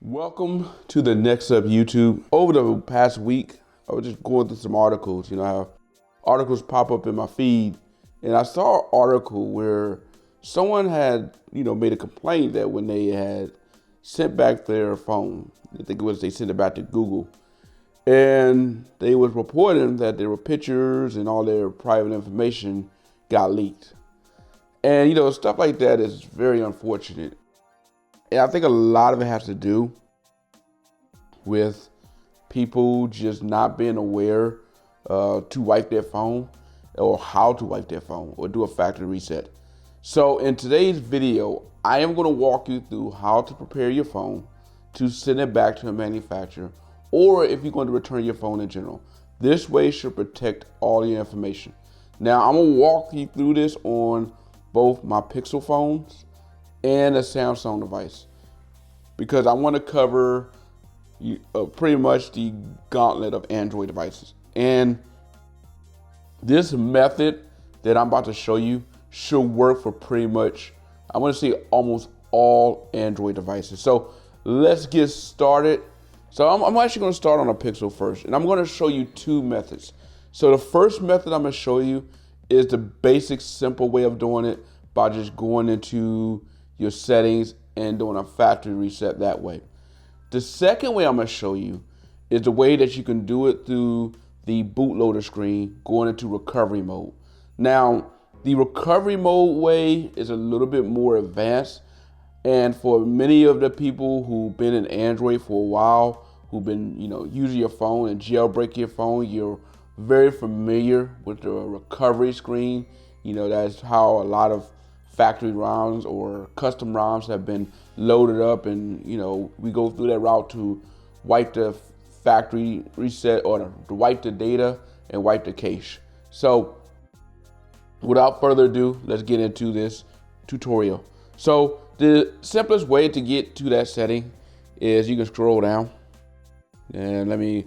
Welcome to the Next Up YouTube. Over the past week, I was just going through some articles. You know how articles pop up in my feed, and I saw an article where someone had, made a complaint that when they had sent back their phone, I think it was they sent it back to Google, and they was reporting that there were pictures and all their private information got leaked. And stuff like that is very unfortunate. And I think a lot of it has to do with people just not being aware to wipe their phone or how to wipe their phone or do a factory reset. So in today's video, I am going to walk you through how to prepare your phone to send it back to a manufacturer, or if you're going to return your phone in general. This way should protect all your information. Now I'm going to walk you through this on both my Pixel phones and a Samsung device, because I want to cover pretty much the gauntlet of Android devices. And this method that I'm about to show you should work for pretty much, I want to say almost all Android devices. So let's get started. So I'm actually going to start on a Pixel first, and I'm going to show you two methods. So the first method I'm going to show you is the basic, simple way of doing it by just going into your settings and doing a factory reset that way. The second way I'm going to show you is the way that you can do it through the bootloader screen, going into recovery mode. Now, the recovery mode way is a little bit more advanced, and for many of the people who've been in Android for a while, who've been using your phone and jailbreak your phone, you're very familiar with the recovery screen. That's how a lot of factory ROMs or custom ROMs have been loaded up, and we go through that route to wipe the factory reset or to wipe the data and wipe the cache. So without further ado, let's get into this tutorial. So the simplest way to get to that setting is you can scroll down, and let me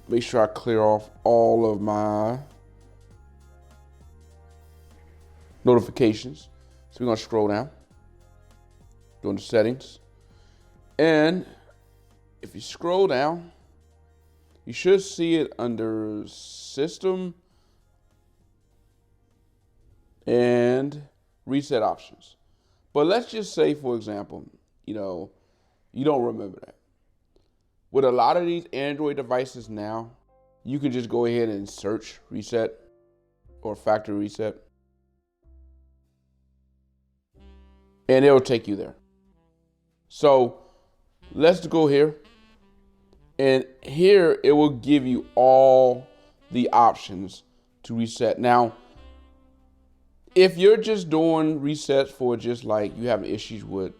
make sure I clear off all of my notifications. So we're going to scroll down, go into settings, and if you scroll down, you should see it under system and reset options. But let's just say, for example, you don't remember that. With a lot of these Android devices now, you can just go ahead and search reset or factory reset, and it'll take you there. So let's go here, and here it will give you all the options to reset. Now, if you're just doing resets for just like you have issues with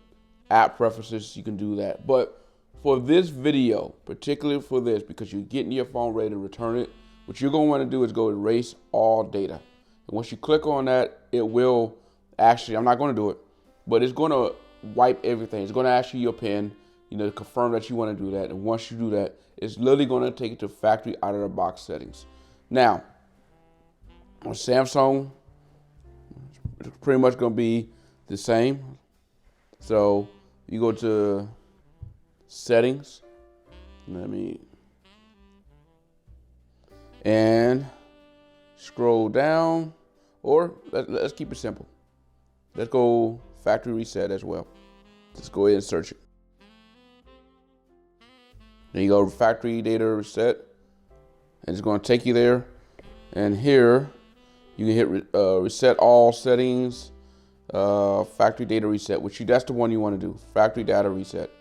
app preferences, you can do that. But for this video, particularly for this, because you're getting your phone ready to return it, what you're going to want to do is go erase all data. And once you click on that, it will actually, I'm not going to do it, but it's going to wipe everything. It's going to ask you your PIN, to confirm that you want to do that. And once you do that, it's literally going to take you to factory out of the box settings. Now, on Samsung, it's pretty much going to be the same. So you go to settings, and scroll down, or let's keep it simple. Let's go factory reset as well. Let's go ahead and search it. Then you go to factory data reset, and it's going to take you there. And here you can hit reset all settings, factory data reset, that's the one you want to do, factory data reset.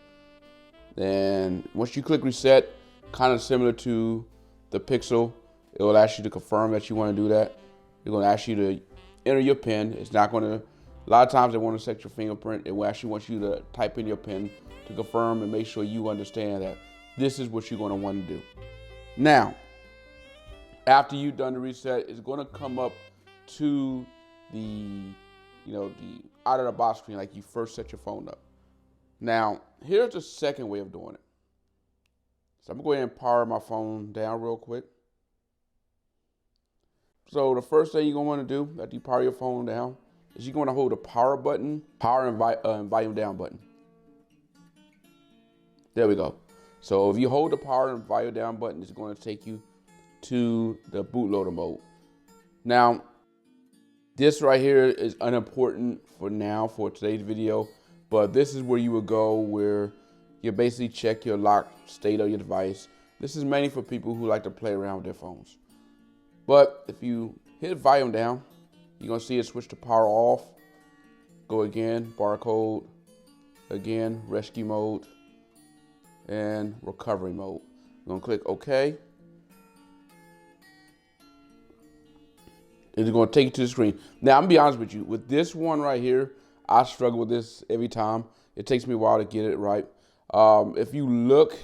Then once you click reset, kind of similar to the Pixel, it will ask you to confirm that you want to do that. They're going to ask you to enter your PIN. It's not going to, a lot of times they want to set your fingerprint. It will actually want you to type in your PIN to confirm and make sure you understand that this is what you're going to want to do. Now, after you've done the reset, it's going to come up to the, the out of the box screen like you first set your phone up. Now, here's the second way of doing it. So I'm going to go ahead and power my phone down real quick. So the first thing you're going to want to do after you power your phone down is you're going to hold the power button, power and volume down button. There we go. So if you hold the power and volume down button, it's going to take you to the bootloader mode. Now, this right here is unimportant for now for today's video, but this is where you would go where you basically check your lock state of your device. This is mainly for people who like to play around with their phones. But if you hit volume down, you're gonna see it switch to power off. Go again, barcode, again, rescue mode, and recovery mode. You're gonna click OK. It's gonna take you to the screen. Now, I'm gonna be honest with you, with this one right here, I struggle with this every time. It takes me a while to get it right. If you look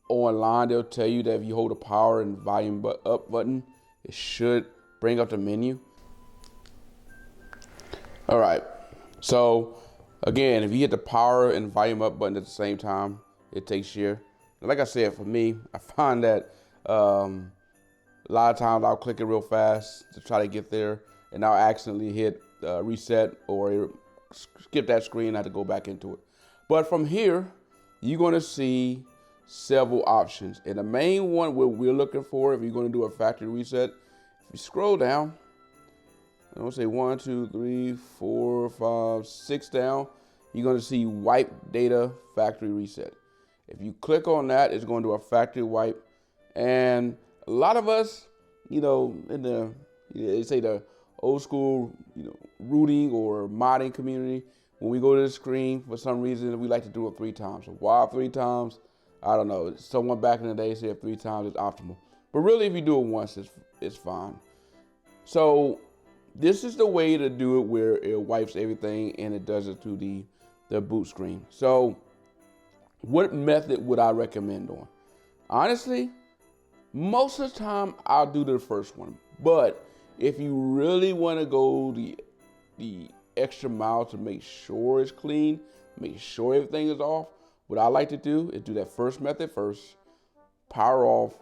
online, they'll tell you that if you hold the power and volume up button, it should bring up the menu. All right, so again, if you hit the power and volume up button at the same time, it takes you. Like I said, for me, I find that a lot of times I'll click it real fast to try to get there, and I'll accidentally hit reset or skip that screen and have to go back into it. But from here, you're going to see several options. And the main one what we're looking for, if you're going to do a factory reset, if you scroll down, I'm going to say 1, 2, 3, 4, 5, 6 down, you're going to see wipe data factory reset. If you click on that, it's going to do a factory wipe. And a lot of us, in the, they say the old school, rooting or modding community, when we go to the screen, for some reason, we like to do it 3 times. So why 3 times? I don't know. Someone back in the day said 3 times is optimal. But really, if you do it once, it's fine. So this is the way to do it where it wipes everything and it does it through the boot screen. So what method would I recommend on? Honestly, most of the time I'll do the first one. But if you really want to go the extra mile to make sure it's clean, make sure everything is off, what I like to do is do that first method first, power off,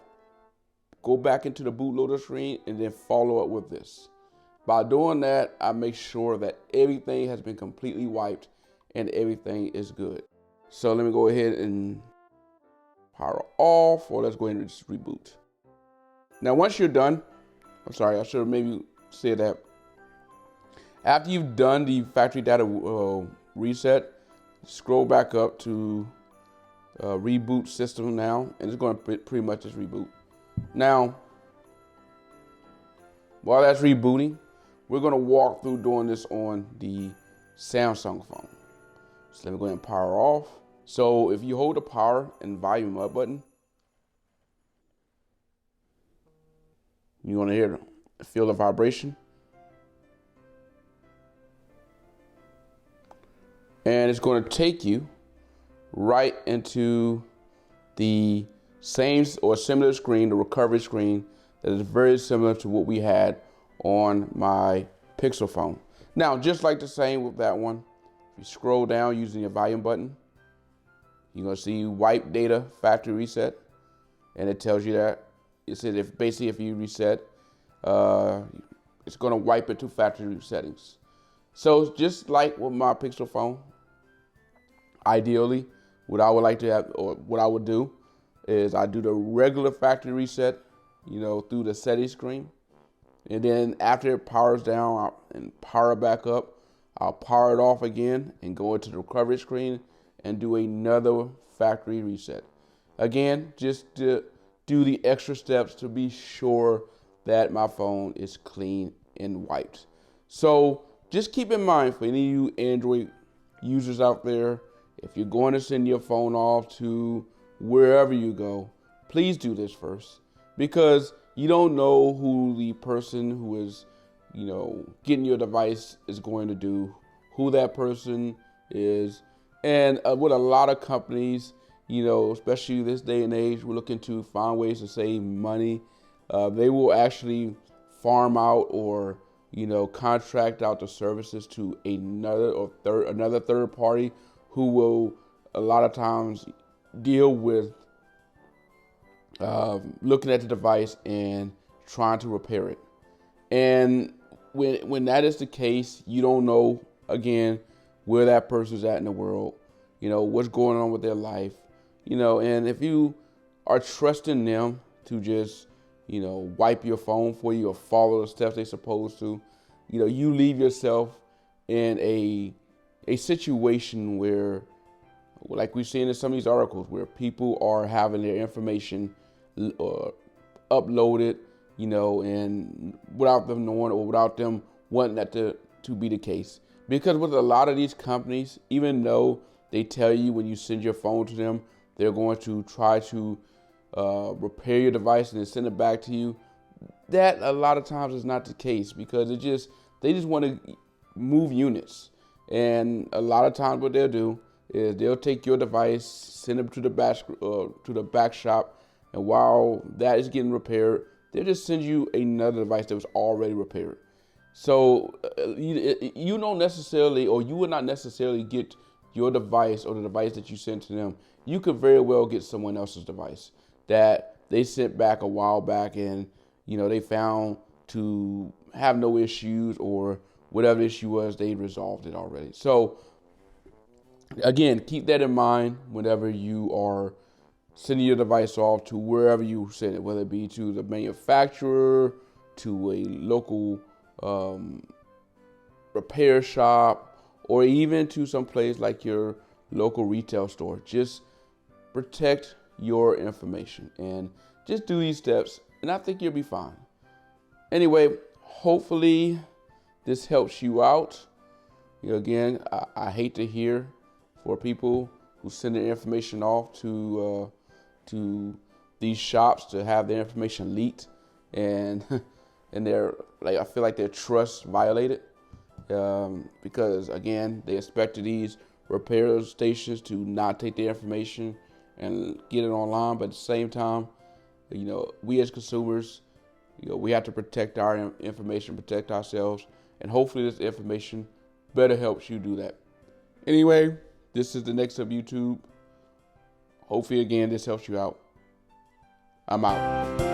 go back into the bootloader screen, and then follow up with this. By doing that, I make sure that everything has been completely wiped and everything is good. So let me go ahead and power off, or let's go ahead and just reboot. Now, once you're done, I'm sorry, I should have maybe said that. After you've done the factory data reset, scroll back up to reboot system now, and it's going to pretty much just reboot. Now, while that's rebooting, we're going to walk through doing this on the Samsung phone. So let me go ahead and power off. So if you hold the power and volume up button, you're going to feel the vibration. And it's going to take you right into the same or similar screen, the recovery screen, that is very similar to what we had on my Pixel phone. Now, just like the same with that one, if you scroll down using your volume button, you're going to see wipe data factory reset. And it tells you that. It says if you reset, it's going to wipe it to factory settings. So just like with my Pixel phone, ideally, what I would like to have, or what I would do, is I do the regular factory reset, through the settings screen. And then after it powers down and power back up, I'll power it off again and go into the recovery screen and do another factory reset. Again, just to do the extra steps to be sure that my phone is clean and wiped. So just keep in mind, for any of you Android users out there, if you're going to send your phone off to wherever you go, please do this first, because you don't know who the person who is, getting your device is going to do, who that person is. And with a lot of companies, especially this day and age, we're looking to find ways to save money. They will actually farm out or, contract out the services to another third party who will a lot of times deal with looking at the device and trying to repair it. And when that is the case, you don't know, again, where that person's at in the world, what's going on with their life. And if you are trusting them to just, wipe your phone for you or follow the steps they're supposed to, you leave yourself in a situation where, like we've seen in some of these articles, where people are having their information uploaded, and without them knowing or without them wanting that to be the case. Because with a lot of these companies, even though they tell you when you send your phone to them, they're going to try to repair your device and then send it back to you, that a lot of times is not the case, because they just want to move units. And a lot of times what they'll do is they'll take your device, send it to the back shop, and while that is getting repaired, they'll just send you another device that was already repaired. So you don't necessarily, or you would not necessarily get your device or the device that you sent to them. You could very well get someone else's device that they sent back a while back, and they found to have no issues, or whatever the issue was, they resolved it already. So again, keep that in mind whenever you are sending your device off to wherever you send it, whether it be to the manufacturer, to a local repair shop, or even to some place like your local retail store. Just protect your information and just do these steps, and I think you'll be fine. Anyway, hopefully this helps you out. Again, I hate to hear for people who send their information off to these shops to have their information leaked, and they're like, I feel like their trust violated, because again, they expected these repair stations to not take their information and get it online, but at the same time, we as consumers, we have to protect our information, protect ourselves, and hopefully this information better helps you do that. Anyway, this is the Next Up YouTube. Hopefully, again, this helps you out. I'm out.